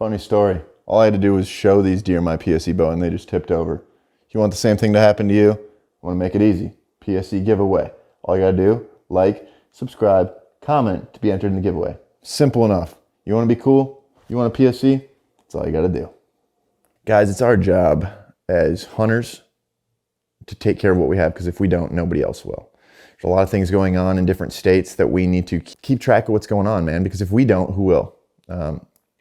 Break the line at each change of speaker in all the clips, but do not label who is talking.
Funny story. All I had to do was show these deer my PSE bow and they just tipped over. If you want the same thing to happen to you, I want to make it easy. PSE giveaway. All you gotta do, like, subscribe, comment to be entered in the giveaway. Simple enough. You want to be cool? You want a PSE? That's all you gotta do. Guys, it's our job as hunters to take care of what we have, because if we don't, nobody else will. There's a lot of things going on in different states that we need to keep track of what's going on, man, because if we don't, who will?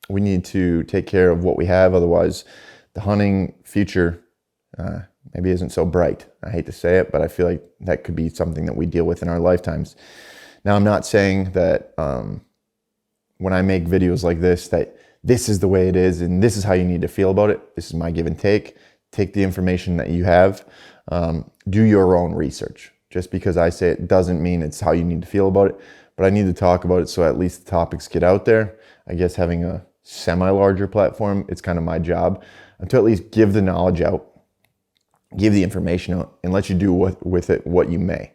We need to take care of what we have, otherwise the hunting future maybe isn't so bright. I hate to say it, but I feel like that could be something that we deal with in our lifetimes. Now, I'm not saying that when I make videos like this, that this is the way it is and this is how you need to feel about it. This is my give and take. Take the information that you have. Do your own research. Just because I say it doesn't mean it's how you need to feel about it, but I need to talk about it so at least the topics get out there. I guess having a semi-larger platform, it's kind of my job to at least give the knowledge out, give the information out, and let you do with it what you may.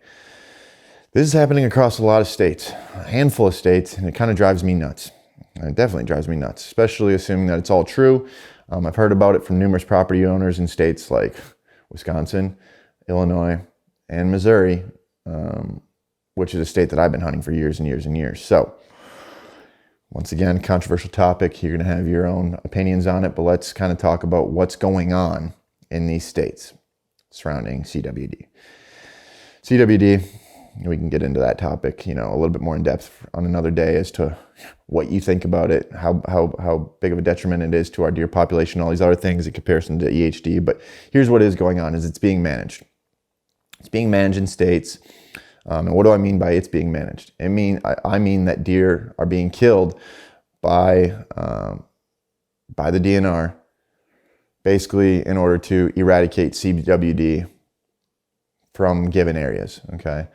This is happening across a lot of states, a handful of states, and it kind of drives me nuts. It definitely drives me nuts, especially assuming that it's all true. I've heard about it from numerous property owners in states like Wisconsin, Illinois, and Missouri, which is a state that I've been hunting for years and years and years. So, once again, controversial topic. You're going to have your own opinions on it, but let's kind of talk about what's going on in these states surrounding CWD. CWD, we can get into that topic, a little bit more in depth on another day as to what you think about it, how big of a detriment it is to our deer population, all these other things in comparison to EHD. But here's what is going on: is it's being managed. It's being managed in states. And what do I mean by it's being managed? I mean that deer are being killed by the DNR, basically in order to eradicate CWD from given areas. Okay,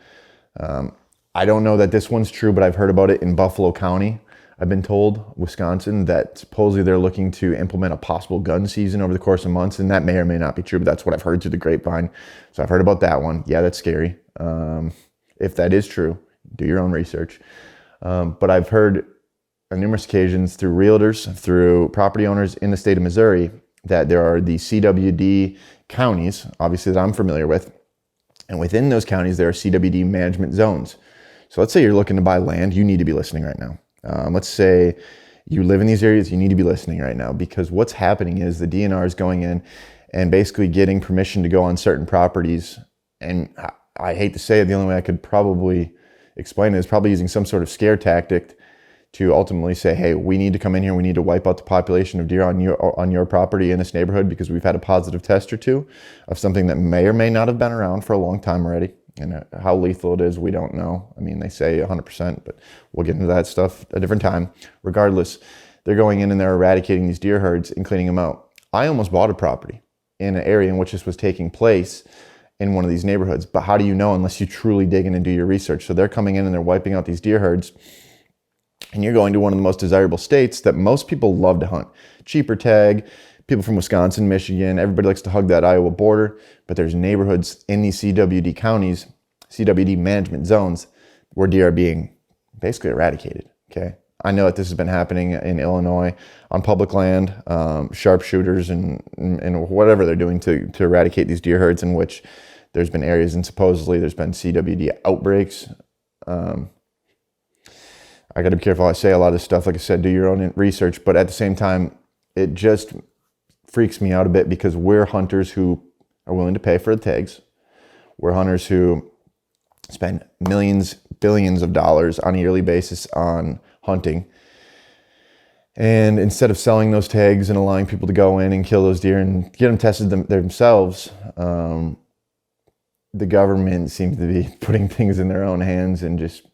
I don't know that this one's true, but I've heard about it in Buffalo County. I've been told, Wisconsin, that supposedly they're looking to implement a possible gun season over the course of months, and that may or may not be true, but that's what I've heard through the grapevine. So I've heard about that one. Yeah, that's scary. If that is true, do your own research. But I've heard on numerous occasions through realtors, through property owners in the state of Missouri, that there are the CWD counties, obviously that I'm familiar with, and within those counties there are CWD management zones. So let's say you're looking to buy land, you need to be listening right now. Let's say you live in these areas, you need to be listening right now, because what's happening is the DNR is going in and basically getting permission to go on certain properties. And I hate to say it, the only way I could probably explain it is probably using some sort of scare tactic to ultimately say, hey, we need to come in here, we need to wipe out the population of deer on your property in this neighborhood because we've had a positive test or two of something that may or may not have been around for a long time already. And how lethal it is, we don't know. I mean, they say 100%, but we'll get into that stuff a different time. Regardless, they're going in and they're eradicating these deer herds and cleaning them out. I almost bought a property in an area in which this was taking place in one of these neighborhoods. But how do you know unless you truly dig in and do your research? So they're coming in and they're wiping out these deer herds, and you're going to one of the most desirable states that most people love to hunt. Cheaper tag, people from Wisconsin, Michigan, everybody likes to hug that Iowa border, but there's neighborhoods in these CWD counties, CWD management zones, where deer are being basically eradicated, okay? I know that this has been happening in Illinois on public land, sharpshooters and whatever they're doing to eradicate these deer herds, in which there's been areas and supposedly there's been CWD outbreaks. I got to be careful how I say a lot of this stuff. Like I said, do your own research, but at the same time, it just freaks me out a bit because we're hunters who are willing to pay for the tags. We're hunters who spend millions, billions of dollars on a yearly basis on hunting. And instead of selling those tags and allowing people to go in and kill those deer and get them tested themselves, the government seems to be putting things in their own hands and just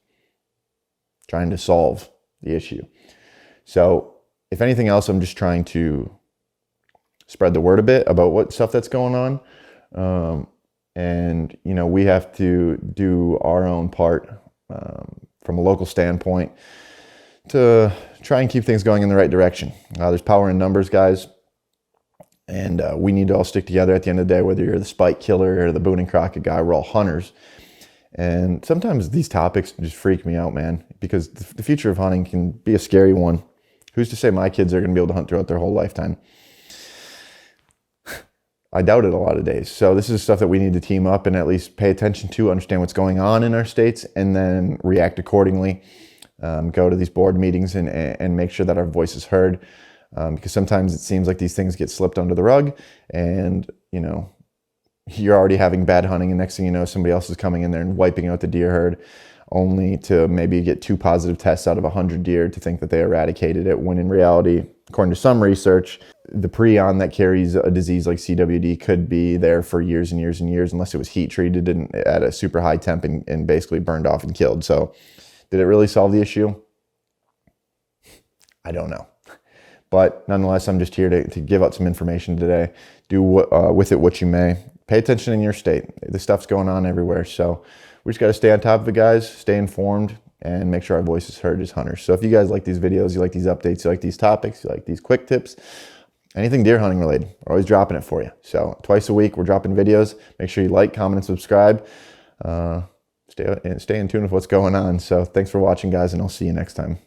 trying to solve the issue. So if anything else, I'm just trying to spread the word a bit about what stuff that's going on. And, we have to do our own part from a local standpoint to try and keep things going in the right direction. There's power in numbers, guys. And we need to all stick together at the end of the day, whether you're the spike killer or the Boone and Crockett guy, we're all hunters. And sometimes these topics just freak me out, man, because the future of hunting can be a scary one. Who's to say my kids are going to be able to hunt throughout their whole lifetime? I doubt it a lot of days. So this is stuff that we need to team up and at least pay attention to, understand what's going on in our states, and then react accordingly. Go to these board meetings and make sure that our voice is heard. Because sometimes it seems like these things get slipped under the rug, and you're already having bad hunting, and next thing you know, somebody else is coming in there and wiping out the deer herd, only to maybe get 2 positive tests out of 100 deer to think that they eradicated it, when in reality, according to some research, the prion that carries a disease like CWD could be there for years and years and years, unless it was heat treated and at a super high temp and basically burned off and killed. So did it really solve the issue? I don't know. But nonetheless, I'm just here to give out some information today. Do with it what you may. Pay attention in your state. This stuff's going on everywhere. So we just got to stay on top of it, guys. Stay informed and make sure our voice is heard as hunters. So if you guys like these videos, you like these updates, you like these topics, you like these quick tips, anything deer hunting related, we're always dropping it for you. So twice a week, we're dropping videos. Make sure you like, comment, and subscribe. Stay in tune with what's going on. So thanks for watching, guys, and I'll see you next time.